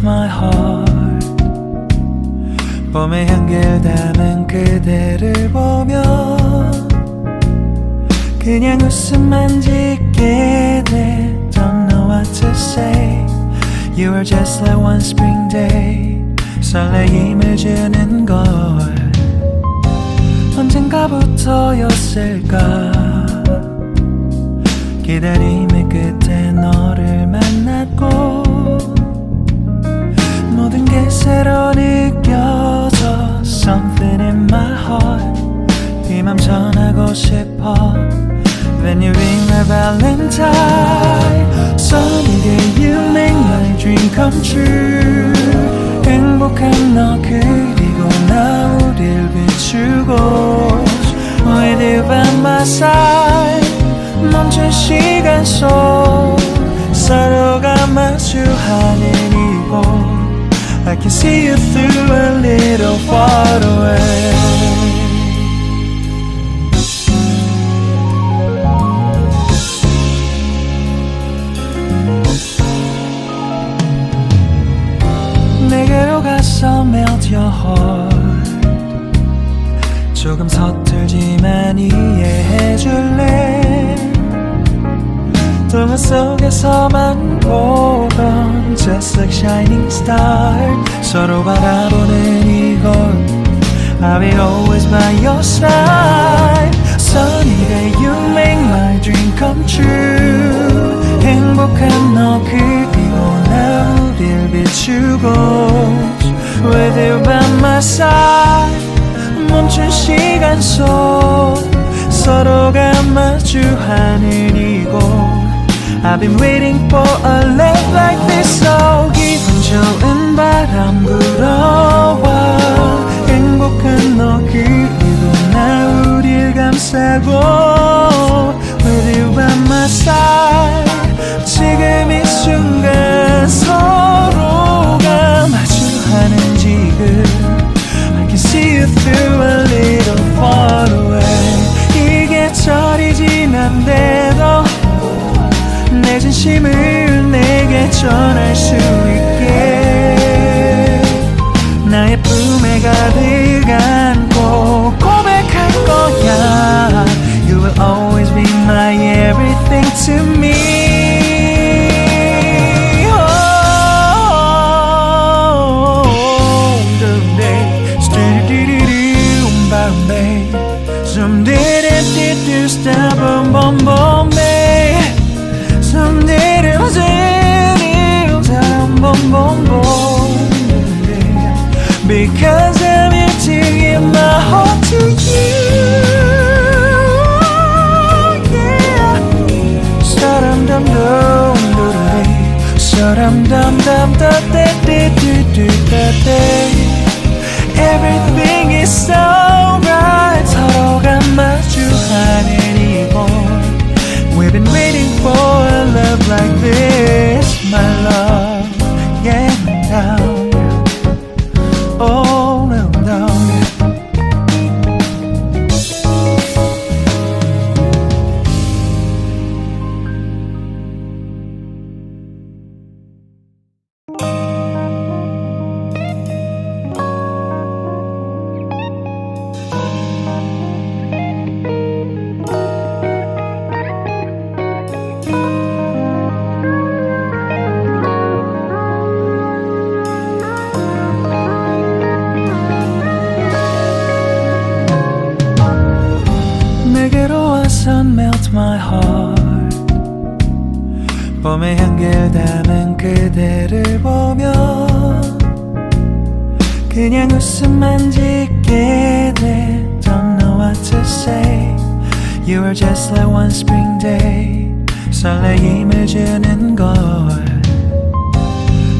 my heart. 봄의 향기를 담은 그대를 보며 그냥 웃음만 짓게 돼. Don't know what to say. You are just like one spring day. 설레임을 주는 걸 언젠가부터였을까. 기다림의 끝에 너를 만났고 모든 게 새로 느껴져. Something in my heart. 이 맘 전하고 싶어. When you ring my valentine. Sunny day you make my dream come true. 행복한 너 그리고 나 우릴 비추고 With you by my side. 멈춘 시간 속 서로가 마주하는 이곳 I can see you through a little far away. 내게로 가서 melt your heart. 조금 서툴지만 이해해줄래. 동화 속에서만 보던 Just like shining star. 서로 바라보는 이곳 I will always by your side. Sunny day you make my dream come true. 행복한 너 그리고 나 우릴 비추고 With you by my side. 멈춘 시간 속 서로가 마주하는 이곳 I've been waiting for a love like this. So 기분 좋은 바람 불어와 행복한 너 그리고 나 우릴 감싸고 With you by my side. 지금 이 순간 서로가 마주하는 지금 I can see you through a little far away. 이게 철이 지난데도 내 진심을 내게 전할 수 있게 나의 품에 가득 안고 고백할 거야. You will always be my everything to me. Some did it, stop, boom, boom, boom, babe. Some did it, boom, boom, boom, babe. Because I'm here to give my heart to you, yeah. Sa-dum-dum-dum-dum-dum, sa-dum-dum-dum-da-da-da-da-da-da. Everything is alright. 서로가 마주하는 이곳 We've been waiting for a love like this, my love. Yeah, down. Oh, no, down. 내게로 와서 melt my heart. 봄의 향기를 담은 그대를 보며 그냥 웃음만 짓게 돼. Don't know what to say. You are just like one spring day. 설레임을 주는 걸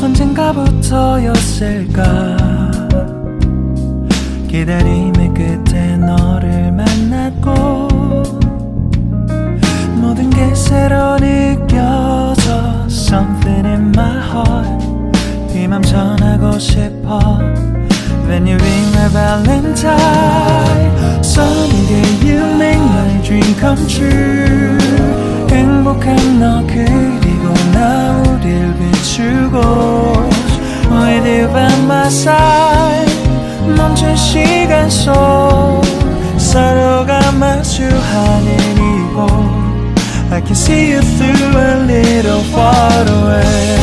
언젠가부터였을까. 기다림의 끝에 너를 만났고 모든 게 새로 느껴져. Something in my heart. 이 맘 전하고 싶어. When you ring my valentine. Sunny day you make my dream come true. 행복한 너 그리고 나 우릴 비추고 you by my side 멈춘 시간 속 서로가 마주하는 이곳 I can see you through a little far away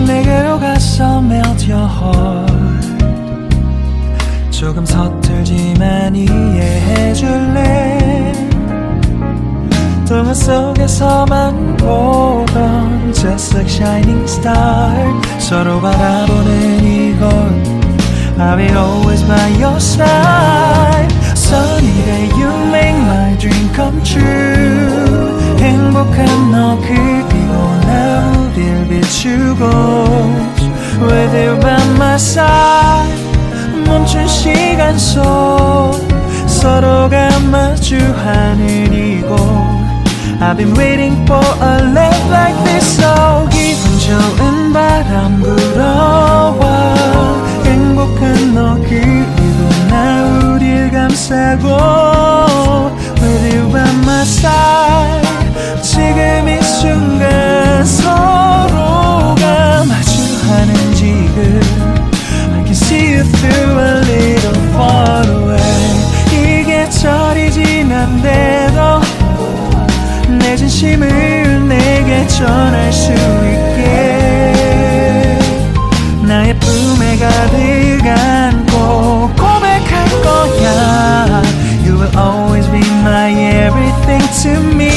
내게로 가서 melt your heart 조금 서툴지만 이해해줄래 동화 속에서만 보던 Just like shining star 서로 바라보는 이곳 I will always by your side Sunny day you make my dream come true 행복한 너 그리고 나 우릴 비추고 With you by my side 멈춘 시간 속 서로가 마주하는 이곳 I've been waiting for a love like this So 기분 좋은 바람 불어와 행복한 너 그리고 나 우릴 감싸고 With you by my side 지금 이 순간 서로가 마주하는 지금 I can see you through a little far away 이게 철이 지난데도 내 진심을 내게 전할 수 있게 나의 품에 가득 안고 고백할 거야 You will always be my everything to me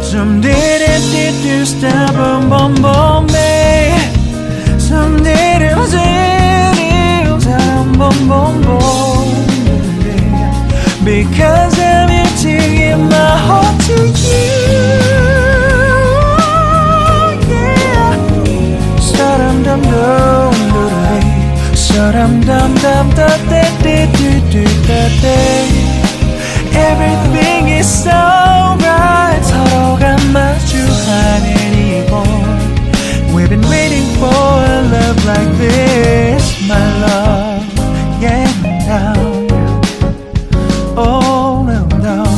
Some did it, stop, boom, boom, boom, babe Some did it, boom, boom, boom, babe Because I'm here to give my heart to you Yeah Sa-dum-dum-dum-dum-dum Sa-dum-dum-dum-dum-dum-dum-dum Everything is alright 서로가 마주하는 이곳 We've been waiting for a love like this My love, yeah, down Oh, no, down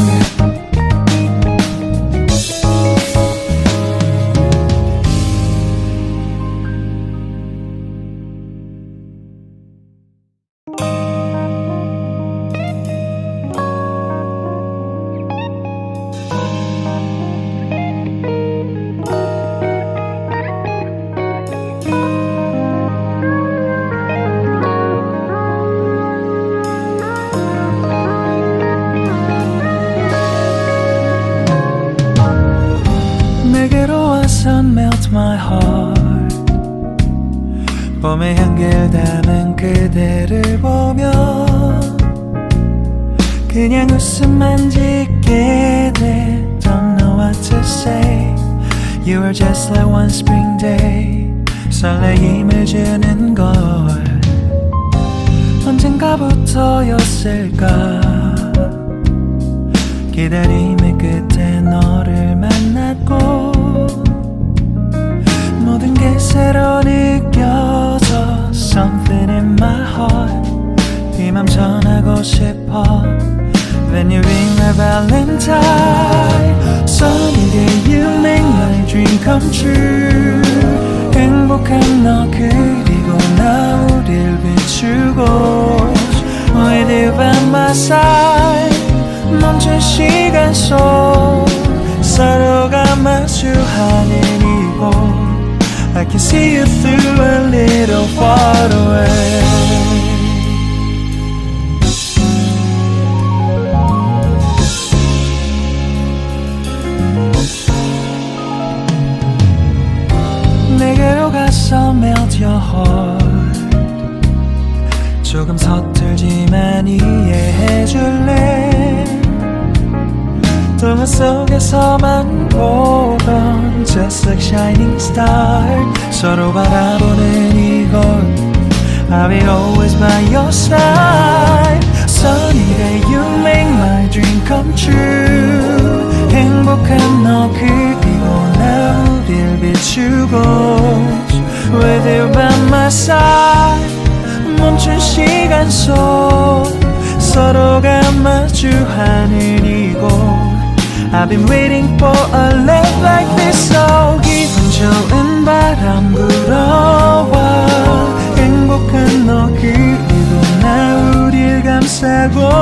내게로 와서 melt my heart 봄의 향기를 담은 그대를 보며 그냥 웃음만 짓게 돼 Don't know what to say You are just like one spring day 설레임을 주는 걸 언젠가부터였을까 기다림의 끝에 너를 만났고 모든 게 새로 느껴져 Something in my heart 이 맘 전하고 싶어 When you ring my valentine Sunny day you make my dream come true 행복한 너 그리고 나 우릴 비추고 With you by my side 멈춘 시간 속 서로가 마주하는 이곳 I can see you through a little far away 내게로 가서 melt your heart 조금 서툴지만 이해해줄래 동화 속에서만 보던 Just like shining star 서로 바라보는 이곳 I will always by your side Sunny day you make my dream come true 행복한 너 그리고 춤추고 With you by my side 멈춘 시간 속 서로가 마주하는 이곳 I've been waiting for a love like this so 기분 좋은 바람 불어와 행복한 너 그리고 나 우릴 감싸고